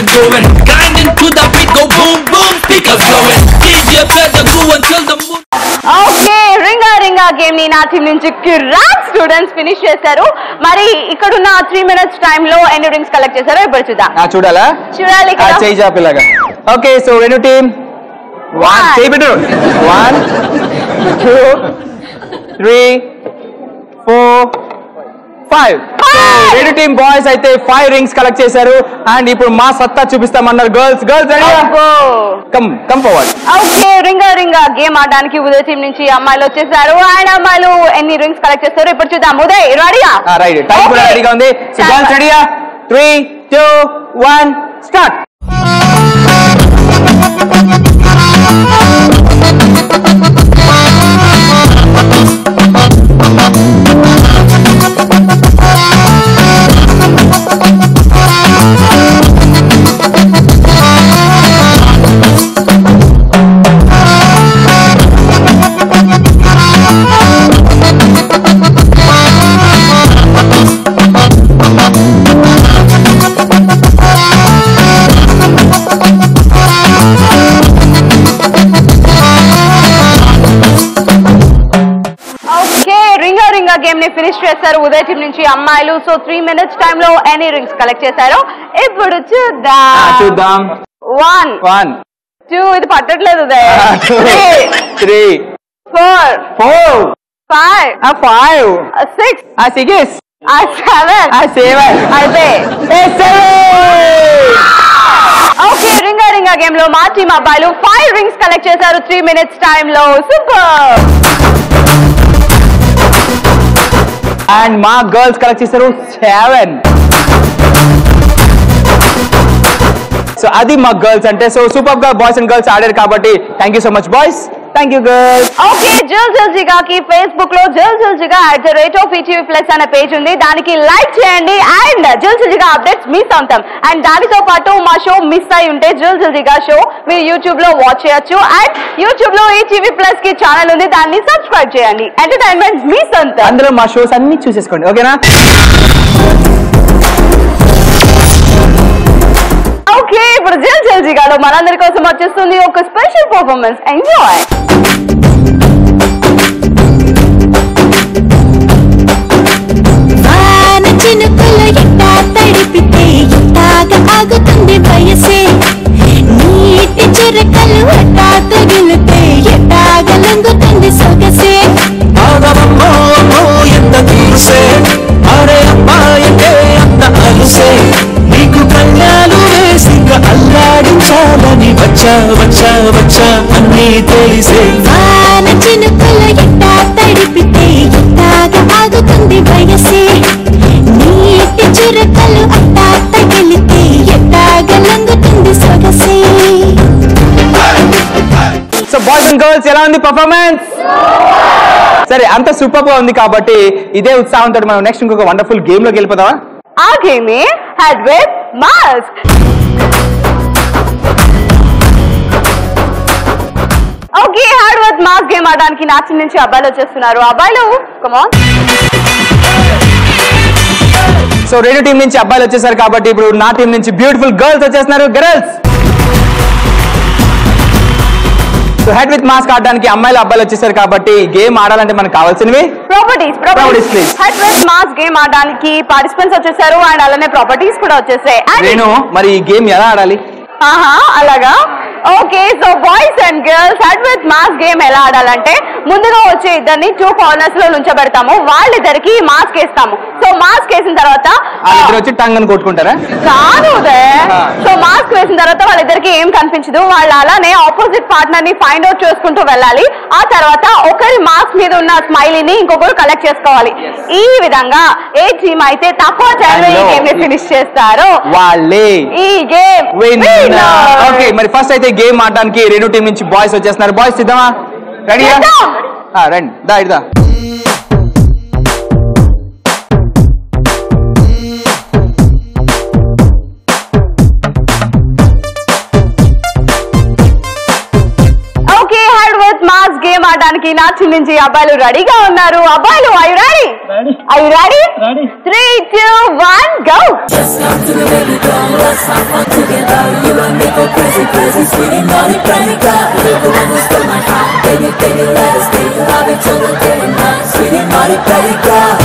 Going, grinding to the beat, go boom boom, speakers blowing. DJ better go until the moon. Okay, రింగా రింగా గేమ్ ని నా టీం నుంచి కిరాక్ స్టూడెంట్స్ ఫినిష్ చేశారు. మరి ఇక్కడున్న 3 మినిట్స్ టైం లో ఎన్ని రింగ్స్ కలెక్ట్ చేశారో ఇప్పుడు చూద్దాం. చూడాలా? చూడాలి కదా. చేయి చాపిలాగా. ఓకే, సో రేణు టీం 1 చేయి పెట్టు. 1 2 3 4 5. రేణు టీం బాయ్స్ అయితే 5 రింగ్స్ కలెక్ట్ చేశారు. అండ్ ఇప్పుడు మా సత్తా చూపిస్తామన్నారు. గర్ల్స్ రెడీయా? Come forward. ఓకే, రింగా రింగా గేమ్ ఆడడానికి ఉదయ్ టీం నుంచి అమ్మాయిలు వచ్చేసారు. అండ్ అమ్మాయిలు ఎన్ని రింగ్స్ కలెక్ట్ చేస్తారు ఇప్పుడు చూద్దాం. ఉదయ్ రెడీయా? రైట్, టైం కూడా రెడీగా ఉంది. సో గర్ల్స్ రెడీయా? 3, 2, 1 స్టార్ట్. గేమ్ ని ఫినిష్ చేశారు ఉదయ్ టీం నుంచి అమ్మాయిలు. సో 3 మినిట్స్ టైం లో ఎన్ని రింగ్స్ కలెక్ట్ చేశారు ఇప్పుడు చూద్దాం. 1 2 ఇది పట్టట్లేదు ఉదయ్. 3 4 5 6 7 అయితే ఓకే, రింగా రింగా గేమ్ లో మా టీం అబ్బాయిలు 5 రింగ్స్ కలెక్ట్ చేశారు 3 మినిట్స్ టైం లో. సూపర్. అండ్ మా గర్ల్స్ కలెక్ట్ చేశారు 7. సో అది మా గర్ల్స్ అంటే. సో సూపర్ గా బాయ్స్ అండ్ గర్ల్స్ ఆడారు కాబట్టి thank you so much boys. Thank you girls. Okay, Jal Jal జిగాకి ఫేస్బుక్ లో జల్ జల్ జిగా @ETV+ అనే పేజ్ ఉంది. దానికి లైక్ చేయండి. అండ్ జల్ జల్ జిగా అప్డేట్స్ మీ సొంతం. అండ్ దానితో పాటు మా షో మిస్ అయి ఉంటే జల్ జల్ జిగా షో మీరు యూట్యూబ్ లో వాచ్ చేయొచ్చు. అండ్ యూట్యూబ్ లో ETV+ కి ఛానల్ ఉంది, దాన్ని సబ్స్క్రైబ్ చేయండి. ఎంటర్టైన్మెంట్ మీ సొంతం. అందులో మా షోస్ అన్ని చూసేసుకోండి. ఓకేనా? ఇప్పుడు జల్ జల్ జిగాలో మనందరి కోసం వచ్చేస్తుంది ఒక స్పెషల్ పర్ఫార్మెన్స్. ఎంజాయ్. చినుకులు ఎట్టా తడిపితే ఎట్టాగా ఆగుతుంది వయసే, నీటి చిరకలు ఎట్టా తగిలితే ఎట్టాగా లొంగుతుంది సొగసే. ఎంత తీసే అరే అమ్మాయితే అంత అలుసే, నీకు కళ్యాలు వేసి అల్లాడించాలని వచ్చా వచ్చా వచ్చా అన్నీ తెలిసే. వాన చినుకులు ఎట్టా తడిపితే ఎట్టాగా ఆగుతుంది వయసే, నీటి చిరకలు అట్టా తగిలితే ఎట్టాగా లొంగుతుంది సొగసే. సో బాయ్స్ అండ్ గర్ల్స్ ఎలా ఉంది పర్ఫార్మెన్స్? సరే, అంత సూపర్ గా ఉంది కాబట్టి ఇదే ఉత్సాహంతో మనం నెక్స్ట్ ఇంకొక వండర్ఫుల్ గేమ్ లోకి వెళ్ళిపోదామా? ఆ గేమే head with mask. Okay, head with mask game ఆడడానికి నా చిన్న నుంచి అబ్బాయిలు వచ్చేస్తున్నారు. అబ్బాయిలు కమ్ ఆన్. సో రెండు టీం నుంచి అబ్బాయిలు వచ్చేసారు కాబట్టి ఇప్పుడు నా టీం నుంచి బ్యూటిఫుల్ గర్ల్స్ వచ్చేస్తున్నారు. Girls, so head with mask ఆడడానికి అమ్మాయిలు అబ్బాయిలు వచ్చేసారు కాబట్టి గేమ్ ఆడాలంటే మనకు కావాల్సినవి properties. Head with mask game ఆడడానికి పార్టిసిపెంట్స్ వచ్చేసారు అండ్ అలానే ప్రాపర్టీస్ కూడా వచ్చేసాయి. నేను మరి ఈ గేమ్ ఎలా ఆడాలి? అలాగా. Okay, so boys and girls head with mask game ఎలా ఆడాలంటే ముందుగా వచ్చే ఇద్దరిని 2 కార్నర్స్ లో నుంచోబెడతాము, వాళ్ళిద్దరికి మాస్క్ వేస్తాము. సో మాస్క్ వేసిన తర్వాత వచ్చి టంగ్ కొట్టుకుంటారా? కాదు. సో మాస్క్ వేసిన తర్వాత వాళ్ళిద్దరికి ఏం కనిపించదు, వాళ్ళు అలానే ఆపోజిట్ పార్ట్నర్ ని ఫైండ్ అవుట్ చేసుకుంటూ వెళ్ళాలి. ఆ తర్వాత ఒకరి మాస్క్ మీద ఉన్న స్మైలీని ఇంకొకరు కలెక్ట్ చేసుకోవాలి. ఈ విధంగా ఏ టీమ్ అయితే తక్కువ టైంలో ఈ గేమ్ ని ఫినిష్ చేస్తారో వాళ్ళే ఈ గేమ్ విన్నర్. ఓకే, మరి ఫస్ట్ అయితే గేమ్ ఆడడానికి రెండు టీం నుంచి బాయ్స్ వచ్చేస్తున్నారు. బాయ్స్ సిద్ధమా? రెడీయా? రండి, దా ఇదా. Okay, head with mask game ఆడడానికి నా చిన్న నుంచి అబ్బాయిలు రెడీగా ఉన్నారు. అబ్బాయిలు are you ready? Are you ready? 3, 2, 1 go. Just come to the baby girl, let's have fun together. You and me go crazy, crazy, sweetie, naughty, pretty girl. You're the one who stole my heart, baby, baby, let us be. Love each other day and night, sweetie, naughty, pretty girl.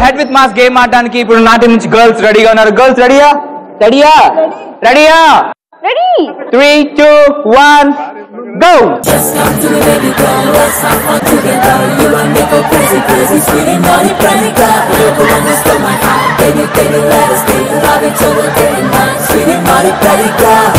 Head with mask game ఆడడానికి ఇప్పుడు నా టీం నుంచి గర్ల్స్ రెడీగా ఉన్నారు. గర్ల్స్ రెడీయా? రెడీయా? రెడీయా? Ready. 3, 2, 1 go. Just come to the baby girl, let's have fun together. You and me go crazy, crazy, sweetie, naughty, pretty girl. You're the one who stole my heart, baby, baby, let us be. Love each other day and night, sweetie, naughty, pretty girl.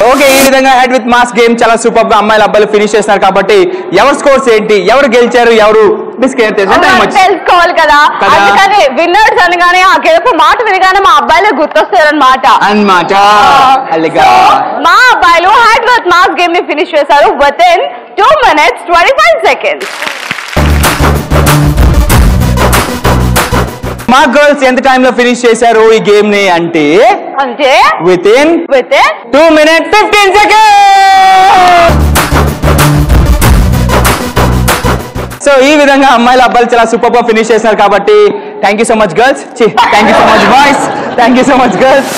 Okay, ఈ విధంగా హెడ్ విత్ మాస్క్ గేమ్ చాలా సూపర్ గా అమ్మాయిలు అబ్బాయిలు ఫినిష్ చేస్తున్నారు కాబట్టి ఎవరి స్కోర్స్ ఏంటి, ఎవరు గెలిచారు, ఎవరు తెలుసుకోవాలి కదా. అందుకని విన్నర్స్ అనగానే ఆ గెలుపు మాట వినగానే మా అబ్బాయిలు గుర్తొస్తారనమాట. మా అబ్బాయిలు హెడ్ విత్ మాస్క్ గేమ్ ని ఫినిష్ చేశారు వితిన్ 2 minutes 25 seconds. మా గర్ల్స్ ఎంత టైం లో ఫినిష్ చేశారు ఈ గేమ్ ని అంటే with in 2 minutes 15 seconds. So ఈ విధంగా అమ్మాయిలు అబ్బాయిలు చాలా సూపర్ గా ఫినిష్ చేశారు కాబట్టి thank you so much girls. Thank you so much boys. Thank you so much girls.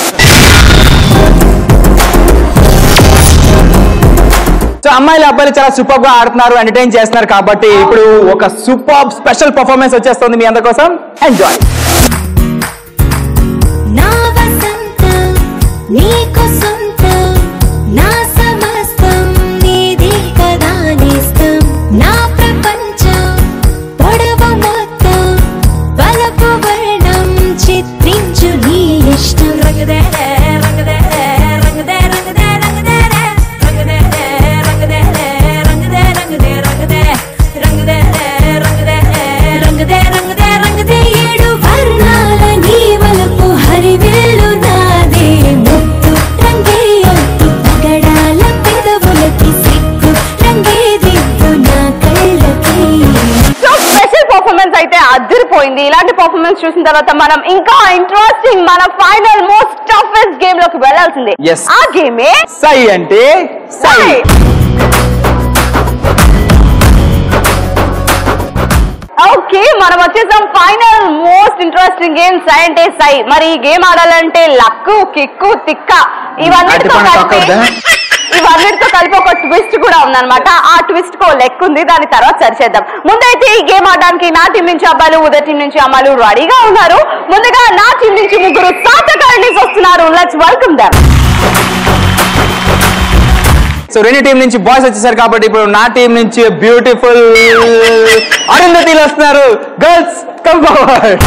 So అమ్మాయిలు అబ్బాయిలు చాలా సూపర్ గా ఆడుతున్నారు, ఎంటర్టైన్ చేస్తున్నారు కాబట్టి ఇప్పుడు ఒక సూపర్ స్పెషల్ పర్ఫార్మెన్స్ వచ్చేస్తుంది మీ అందరి కోసం. ఎంజాయ్. నా వసంతం నీకు సొంతం, నా సమస్తం నీది కదా నేస్తం, నా ప్రపంచం పొడవు మొత్తం వలపు వర్ణం చిత్రించు నీ ఇష్టం. రంగదే రంగదే రంగదే రంగదే రంగదే రంగదే రంగదే రంగదే రంగదే రంగదే రంగదే రంగదే రంగదే రంగదే రంగదే ఏడు వర్ణాల నీ వలపు హరివేలు నాదే ముత్తు రంగే ఒట్టు పగడాల పెదవులకి సిగ్గు రంగే దిగ్గు నా కళ్ళకి. సో స్పెషల్ పర్ఫార్మెన్స్ అయితే అదిరిపోయింది. ఇలాంటి పర్ఫార్మెన్స్ చూసిన తర్వాత మనం ఇంకా ఇంట్రెస్టింగ్ మన ఫైనల్ మోస్ట్ టఫెస్ట్ గేమ్ లోకి వెళ్ళాల్సిందే. ఆ గేమే సై అంటే సై. ఓకే, మనం వచ్చేసాం ఫైనల్ మోస్ట్ ఇంట్రెస్టింగ్ గేమ్ సై అంటే సై. మరి ఈ గేమ్ ఆడాలంటే లక్కు, కిక్కు, తిక్క ఇవన్నిటితో కలిపి ఒక ట్విస్ట్ కూడా ఉందన్నమాట. ఆ ట్విస్ట్ కో లెక్క ఉంది, దాని తర్వాత సరిచేద్దాం. ముందైతే ఈ గేమ్ ఆడడానికి నా టీం నుంచి అబ్బాయిలు, ఉదయ టీం నుంచి అమ్మాయిలు రెడీగా ఉన్నారు. ముందుగా నా టీం నుంచి ముగ్గురు సాతకారణీస్ వస్తున్నారు. Let's welcome them. సో రెండు టీం నుంచి బాయ్స్ వచ్చేసారు కాబట్టి ఇప్పుడు నా టీం నుంచి బ్యూటిఫుల్ అరుంధతిలు వస్తున్నారు. Girls come forward.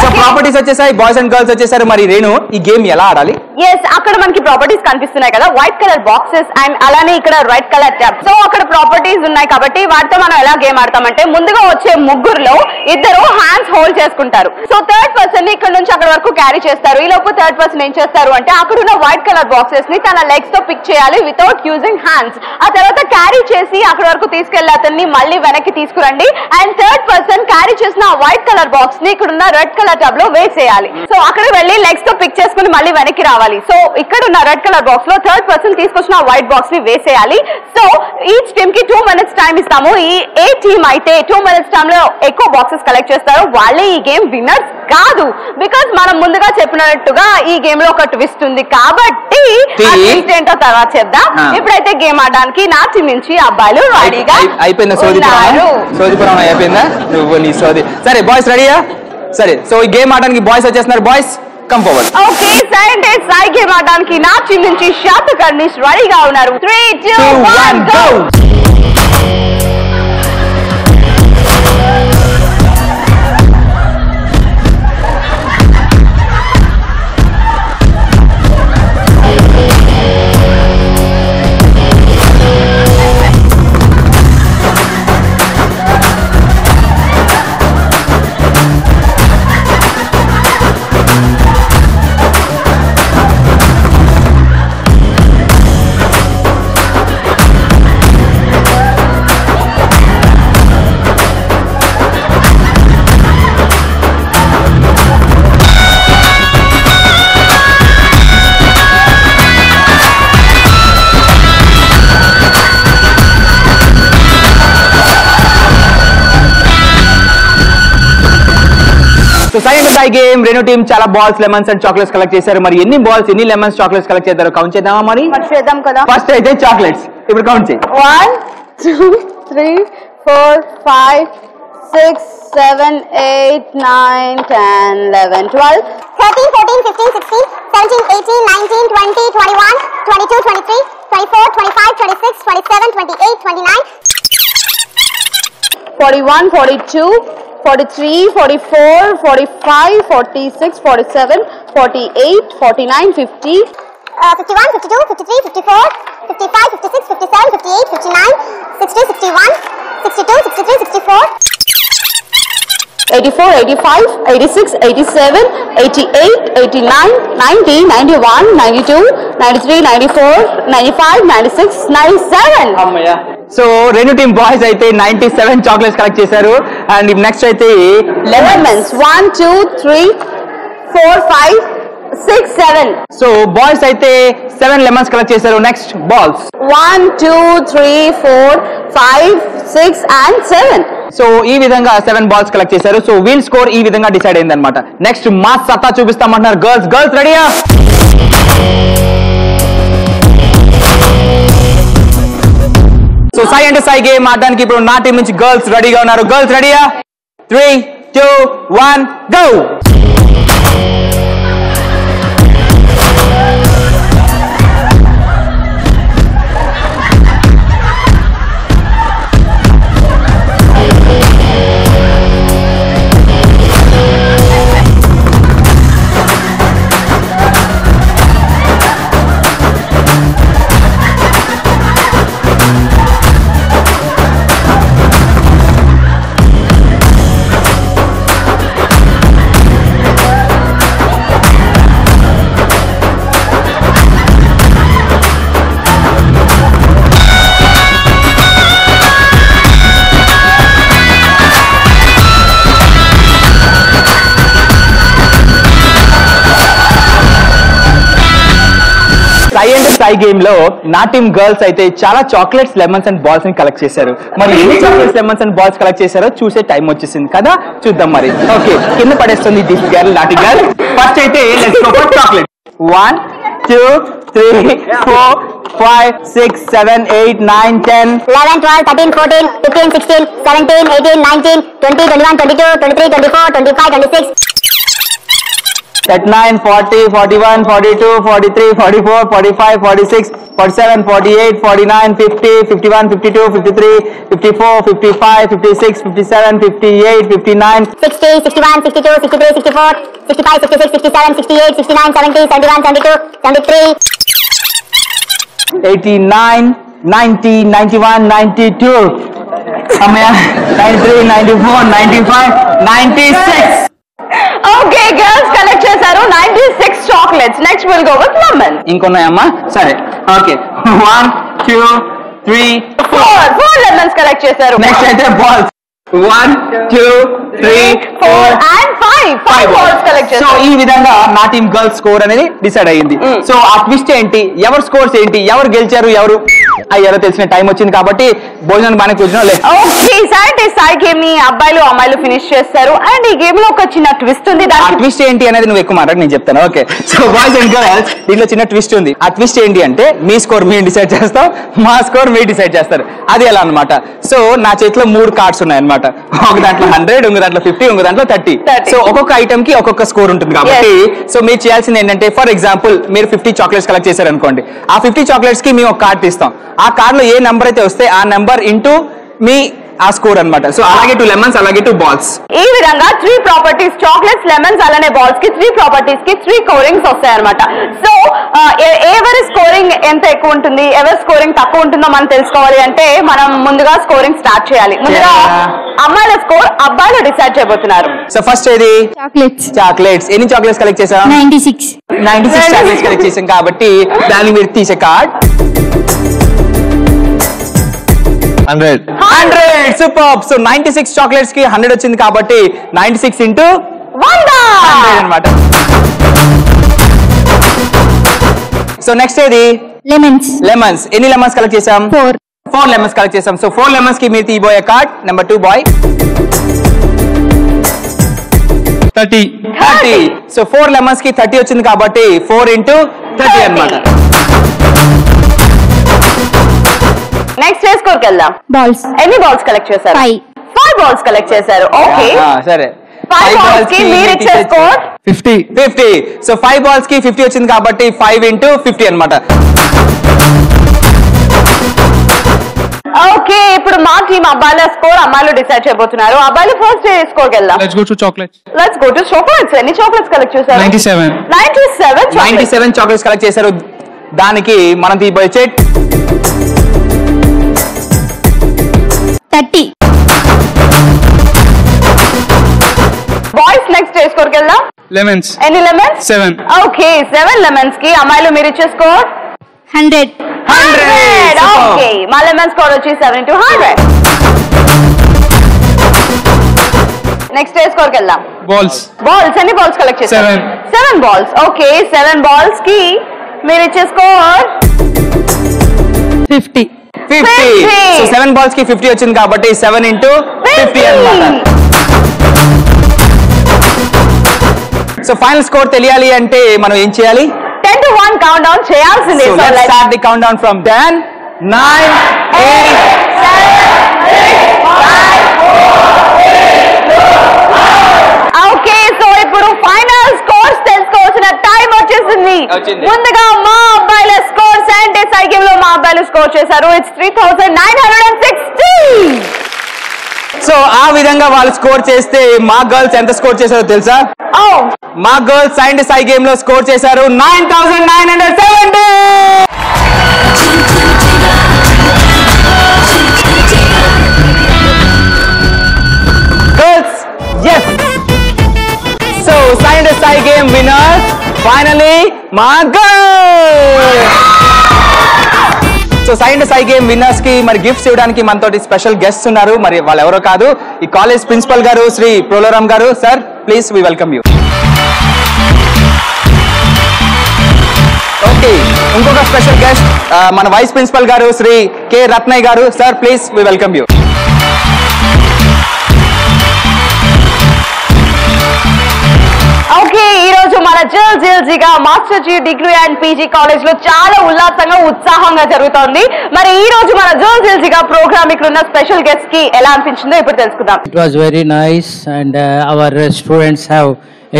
So properties వచ్చేసాయి, బాయ్స్ అండ్ గర్ల్స్ వచ్చేసారు. మరి రేణు ఈ గేమ్ ఎలా ఆడాలి? ఎస్, అక్కడ మనకి ప్రాపర్టీస్ కనిపిస్తున్నాయి కదా, వైట్ కలర్ బాక్సెస్ అండ్ అలానే ఇక్కడ రెడ్ కలర్ ట్యాబ్. సో అక్కడ ప్రాపర్టీస్ ఉన్నాయి కాబట్టి వాటితో మనం ఎలా గేమ్ ఆడతామంటే ముందుగా వచ్చే ముగ్గురులో ఇద్దరు హ్యాండ్స్ హోల్డ్ చేసుకుంటారు. సో థర్డ్ పర్సన్ ని ఇక్కడ నుంచి అక్కడ వరకు క్యారీ చేస్తారు. ఈ లోపు థర్డ్ పర్సన్ ఏం చేస్తారు అంటే అక్కడ ఉన్న వైట్ కలర్ బాక్సెస్ ని తన లెగ్స్ తో పిక్ చేయాలి వితౌట్ యూజింగ్ హ్యాండ్స్. ఆ తర్వాత క్యారీ చేసి అక్కడ వరకు తీసుకెళ్లి అతన్ని మళ్ళీ వెనక్కి తీసుకురండి. అండ్ థర్డ్ పర్సన్ క్యారీ చేసిన వైట్ కలర్ బాక్స్ ని ఇక్కడ ఉన్న రెడ్ కలర్ టబ్ లో వేసేయాలి. సో అక్కడ వెళ్ళి లెగ్స్ తో పిక్ చేసుకుని మళ్ళీ వెనక్కి రావాలి. సో ఇక్కడ ఉన్న రెడ్ కలర్ బాక్స్ లో థర్డ్ పర్సన్ తీసుకొచ్చిన వైట్ బాక్స్ ని వేసేయాలి. సో ఈచ్ టీమ్ కి 2 minutes టైం ఇస్తాము. ఈ ఏ టీమ్ అయితే 2 minutes టైం లో ఎక్కువ బాక్సెస్ కలెక్ట్ చేస్తారో వాళ్ళే ఈ గేమ్ విన్నర్స్ కాదు. బికాస్ మనం ముందుగా చెప్పినట్టుగా ఈ గేమ్ లో ఒక ట్విస్ట్ ఉంది కాబట్టి ఆ ట్విస్ట్ ఏంటో తర్వాత చెప్దాం. ఇప్పుడైతే గేమ్ ఆడడానికి నా టీమ్ నుంచి అబ్బాయిలు రెడీగా అయిపోయిందా? సోదిపురం అయిపోయిందా? నువ్వు నీ సోది. సరే బాయ్స్ రెడీయా? సరే, సో ఈ గేమ్ ఆడడానికి బాయ్స్ వచ్చేస్తున్నారు. Boys come forward. ఓకే, సై అంటే సై గేమ్ ఆడడానికి నా టీం నుంచి శాతకర్ణీస్ రెడీగా ఉన్నారు. 3, 2, 1 గో. సై గేమ్ రెనో టీమ్ చాలా balls, lemons and chocolates collect చేశారు. మరి ఎన్ని బాల్స్, ఎన్ని లెమన్స్, చాక్లెట్స్ కలెక్ట్ చేద్దారో కౌంట్ చేద్దామా? మరి చేద్దాం కదా. ఫస్ట్ అయితే చాక్లెట్స్. ఇప్పుడు కౌంట్ చేయి. 1, 2, 3, 4, 5, 6, 7, 8, 9, 10, 11, 12, 13, 14, 15, 16, 17, 18, 19, 20, 21, 22, 23, 24, 25, 26, 27, 28, 29, 41, 42, 43, 44, 45, 46, 47, 48, 49, 50, 51, 52, 53, 54, 55, 56, 57, 58, 59, 60, 61, 62, 63, 64, 84, 85, 86, 87, 88, 89, 90, 91, 92, 93, 94, 95, 96, 97. సో రెండు టీమ్ బాయ్స్ అయితే 97 చాక్లెట్స్ కలెక్ట్ చేశారు. అండ్ నెక్స్ట్ అయితే లెమన్స్ 1 2 3 4 5 6 7. సో బాయ్స్ అయితే 7 లెమన్స్ కలెక్ట్ చేశారు. Next balls 1 2 3 4 5 6 and 7. సో ఈ విధంగా 7 బాల్స్ కలెక్ట్ చేశారు. సో వీల్ స్కోర్ ఈ విధంగా డిసైడ్ అయింది అనమాట. నెక్స్ట్ మాస్ సత్తా చూపిస్తామంటున్నారు గర్ల్స్ రెడీయా? సో సై అంటే సై గేమ్ ఆడడానికి ఇప్పుడు నా టీం నుంచి గర్ల్స్ రెడీగా ఉన్నారు. గర్ల్స్ రెడీయా? 3 2 1 గో. సై గేమ్ లో నా టీమ్ గర్ల్స్ అయితే చాలా చాక్లెట్స్ లెమన్స్ అండ్ బాల్స్ ని కలెక్ట్ చేశారు. మరి ఎన్ని chocolates lemons and balls collect చేశారో చూసే టైం వచ్చేసింది కదా, చూద్దాం మరి. ఓకే, కింద పడేస్తుంది this girl naughty girl. First అయితే let's go for chocolate. 1 2 3 4 5 6 7 8 9 10 11, 12, 13, 14, 15, 16, 17, 18, 19, 20, 21, 22, 23, 24, 25, 26. 39 40 41 42 43 44 45 46 47 48 49 50 51 52 53 54 55 56 57 58 59 60, 61, 62, 63, 64, 65, 66, 67, 68, 69, 70, 71, 72, 73. 89 90 91 92 93 94 95 96. Okay, girls collect చేశారు 96 chocolates. Next will go with lemon. ఇంకొన్నాయమ్మా? సరే, ఓకే. 1 2 3 4 లెమన్స్ కలెక్ట్ చేశారు. నెక్స్ట్ అయితే balls 1 2 3 4 and 5 balls collect so చేశారు. ఈ విధంగా నా టీమ్ గర్ల్స్ స్కోర్ అనేది డిసైడ్ అయ్యింది. సో ఆ ట్విస్ట్ ఏంటి, ఎవరు స్కోర్స్ ఏంటి, ఎవరు గెలిచారు, ఎవరు అయ్యారో తెలిసిన టైం వచ్చింది కాబట్టి భోజనం బాగా కూర్చున్నా లేదు. ఓకే, సాయి గేమ్ ని అబ్బాయిలు అమ్మాయిలు ఫినిష్ చేస్తారు. అండ్ ఈ గేమ్ లో ఒక చిన్న ట్విస్ట్ ఉంది. ఆ ట్విస్ట్ ఏంటి అనేది నువ్వు ఎక్కువ మాట్లాడి నేను చెప్తాను. Okay, so boys and girls దీంట్లో చిన్న ట్విస్ట్ ఉంది. ఆ ట్విస్ట్ ఏంటి అంటే మీ స్కోర్ మీరు డిసైడ్ చేస్తాం, మా స్కోర్ మీరు డిసైడ్ చేస్తారు. అది ఎలా అన్నమాట. సో నా చేతిలో 3 కార్డ్స్ ఉన్నాయి అన్నమాట. ఒక దాంట్లో 100, ఇంకో దాంట్లో 50, ఇంకో దాంట్లో 30. సో ఒక్కొక్క ఐటమ్ కి ఒక్కొక్క స్కోర్ ఉంటుంది కాబట్టి సో మీరు చేయాల్సింది ఏంటంటే, ఫర్ ఎగ్జాంపుల్ మీరు 50 చాక్లెట్స్ కలెక్ట్ చేశారు అనుకోండి. ఆ 50 చాక్లెట్స్ కి మేము ఒక కార్డ్ తీస్తాం. ఆ కార్డ్ లో ఏ నెంబర్ అయితే వస్తే ఆ నెంబర్ ఇంటూ మీ ఆ స్కోర్ అన్నమాట. సో అలాగే 2 లెమన్స్, అలాగే 2 బాల్స్. ఈ విధంగా 3 ప్రాపర్టీస్, చాక్లెట్స్, లెమన్స్ అలానే బాల్స్ కి 3 ప్రాపర్టీస్ కి 3 స్కోరింగ్స్ వస్తాయి అనమాట. సో ఎవరి స్కోరింగ్ ఎంత ఎక్కువ ఉంటుంది, ఎవరి స్కోరింగ్ తక్కువ ఉంటుందో మనం తెలుసుకోవాలి అంటే మనం ముందుగా స్కోరింగ్ స్టార్ట్ చేయాలి. ముందుగా అమ్మాయిల స్కోర్ అబ్బాయిలు డిసైడ్ చేయబోతున్నారు. సో ఫస్ట్ ఏది? చాక్లెట్స్. ఎన్ని చాక్లెట్స్ కలెక్ట్ చేసాం? 96 చాక్లెట్స్ కలెక్ట్ చేసాం కాబట్టి దాన్ని మీరు తీసే కార్డ్ 100. సూపర్. సో 96 చాక్లెట్స్ కి 100 వచ్చింది కాబట్టి 96 into 100 అన్నమాట. సో నెక్స్ట్ ఏది? లెమన్స్. ఎన్ని లెమన్స్ కలెక్ట్ చేసాం? 4 లెమన్స్ కలెక్ట్ చేసాం. సో 4 లెమన్స్ కి మీరు తీయబోయే card number 2 by 30. So 4 lemons కి 30 వచ్చింది కాబట్టి 4 into 30 అన్నమాట. నెక్స్ట్ స్కోర్కి వెళ్దాం. బాల్స్ ఎన్ని బాల్స్ కలెక్ట్ చేశారు? 5 బాల్స్ కలెక్ట్ చేశారు. ఓకే, సరే. 5 బాల్స్ కి మీరు ఇచ్చే స్కోర్ 50. సో 5 బాల్స్ కి 50 వచ్చింది కాబట్టి 5 into 50 అన్నమాట. ఓకే, ఇప్పుడు మా టీం అబ్బాయిల స్కోర్ అమ్మాయిలు డిసైడ్ చేయబోతున్నారు. అబ్బాయిలు ఫస్ట్ స్కోర్కి వెళ్దాం. Let's go to chocolates. ఎన్ని చాక్లెట్స్ కలెక్ట్ చేశారు? 97 చాక్లెట్స్ కలెక్ట్ చేశారు. దానికి మనం తీయబోయే చెట్ 30. బాయ్స్ నెక్స్ట్ స్కోర్కి వెళ్దాం. Lemons. ఎన్ని లెమన్స్? 7. ఓకే, 7 లెమన్స్ కి అమ్మాయిలు మీరు ఇచ్చే స్కోర్ 100. ఓకే మా లెమన్ స్కోర్ వచ్చి 70 to 100. నెక్స్ట్ ఏ స్కోర్ కి వెళ్దాం. బాల్స్ ఎన్ని బాల్స్ కలెక్ట్ చేశారు? 7 బాల్స్. ఓకే 7 బాల్స్ కి మీరు ఇచ్చే స్కోర్ 50. సో 7 బాల్స్ కి 50 వచ్చింది కాబట్టి 7 into 50 అన్నమాట. సో ఫైనల్ స్కోర్ తెలియాలి అంటే మనం ఏం చేయాలి? 10 to 1 కౌంట్ డౌన్ చేయాల్సిందే. So let's start the countdown from 10, 9, 8, 7. Okay so ఇప్పుడు ఫైనల్ స్కోర్స్ తెలుసుకోవాల్సిన టైం వచ్చేసింది. ముందుగా మా అబ్బాయిల స్కోర్ శానిటైజ్ గేమ్ లో మా అబ్బాయిలు స్కోర్ చేశారు. ఇట్స్ 3960. సో ఆ విధంగా వాళ్ళు స్కోర్ చేస్తే మా గర్ల్స్ ఎంత స్కోర్ చేశారో తెలుసా? మా గర్ల్స్ సైంటిస్ట్ గేమ్ లో స్కోర్ చేశారు 9970. Girls yes. So scientist game winners finally మా girls. So scientist game winners కి మరి గిఫ్ట్స్ ఇవ్వడానికి మనతోటి స్పెషల్ గెస్ట్స్ ఉన్నారు. మరి వాళ్ళు ఎవరో కాదు, ఈ కాలేజ్ ప్రిన్సిపల్ గారు శ్రీ ప్రోలోరామ్ గారు. Sir please we welcome you. Okay ఇంకొక స్పెషల్ గెస్ట్ మన వైస్ ప్రిన్సిపల్ గారు శ్రీ కె రత్నయ్య గారు. Sir please we welcome you. Okay ఈ రోజు మన Jiljiga master G degree and PG college లో చాలా ఉల్లాసంగా ఉత్సాహంగా జరుగుతోంది. మరి ఈ రోజు మన జిల్జిగా ప్రోగ్రామ్ ఇక్కడ ఉన్న స్పెషల్ గెస్ట్ కి ఎలా అనిపించిందో ఇప్పుడు తెలుసుకుందాం. It was very nice and our students have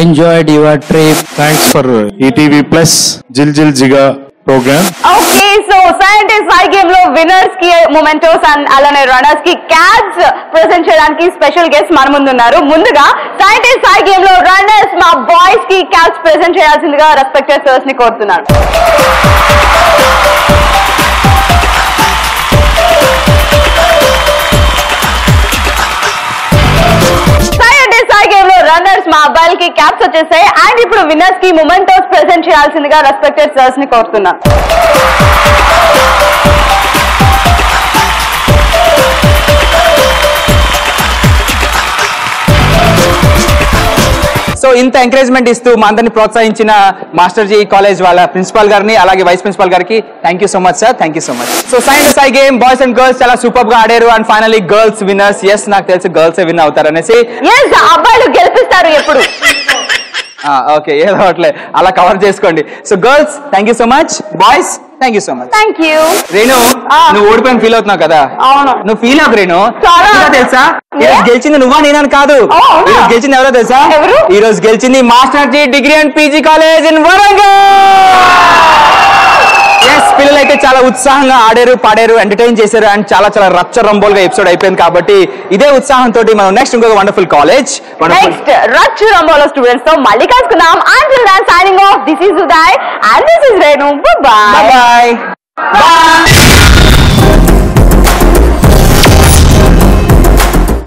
enjoyed your trip. Thanks for ETV Plus Jiljiga program. Okay so scientist game లో విన్నర్స్ కి మొమెంటోస్ అండ్ అలానే రన్నర్స్ కి క్యాట్స్ ప్రెజెంట్ చేయడానికి స్పెషల్ గెస్ట్ మన ముందు ఉన్నారు. ముందుగా సైంటిస్ట్ గేమ్ లో రన్నర్స్ మా బాయ్స్ కి క్యాట్స్ ప్రెజెంట్ చేయాల్సిందిగా రెస్పెక్టెడ్ సర్స్ ని కోరుతున్నాను. రన్నర్స్ మా అబ్బాయిలకి క్యాప్స్ వచ్చేసాయి అండ్ ఇప్పుడు విన్నర్స్ కి మొమెంటోస్ ప్రెజెంట్ చేయాల్సిందిగా రెస్పెక్టెడ్ సర్స్ ని కోరుతున్నా. సో ఇంత ఎంకరేజ్మెంట్ ఇస్తూ మా అందరిని ప్రోత్సహించిన మాస్టర్ జీ కాలేజ్ వాళ్ళ ప్రిన్సిపల్ గారిని అలాగే వైస్ ప్రిన్సిపల్ గారికి thank you so much sir. Thank you so much. So scientist game boys and girls చాలా సూపర్ గా ఆడారు and finally girls winners. Yes నాకు తెలిసి గర్ల్స్ విన్ అవుతారు అనేసి. అబ్బాయిలు గెలిపిస్తారు ఎప్పుడు. ఓకే ఏదో అట్లే అలా కవర్ చేసుకోండి. So girls thank you so much. Boys thank you so much. Thank you. Renu నువ్వు ఓడిపోయిన ఫీల్ అవుతున్నావు కదా? అవును. నువ్వు ఫీల్ అవ్వకు రేణు. తెలుసా గెలిచింది నువ్వా నేనని కాదు. గెలిచింది ఎవరో తెలుసా? ఈ రోజు గెలిచింది master G degree and PG college in Warangal. పిల్లలైతే చాలా ఉత్సాహంగా ఆడారు, పాడారు, ఎంటర్టైన్ చేశారు అండ్ చాలా చాలా రచ్చ రంబోల్ గా ఎపిసోడ్ అయిపోయింది. కాబట్టి ఇదే ఉత్సాహంతో మనం నెక్స్ట్ ఇంకొక వండర్ఫుల్ కాలేజ్ నెక్స్ట్ రచ్చ రంబోల్ స్టూడెంట్స్ తో మళ్ళీ కలుసుకుందాం. Until then signing off, this is Uday and this is Renu. Bye bye. Bye.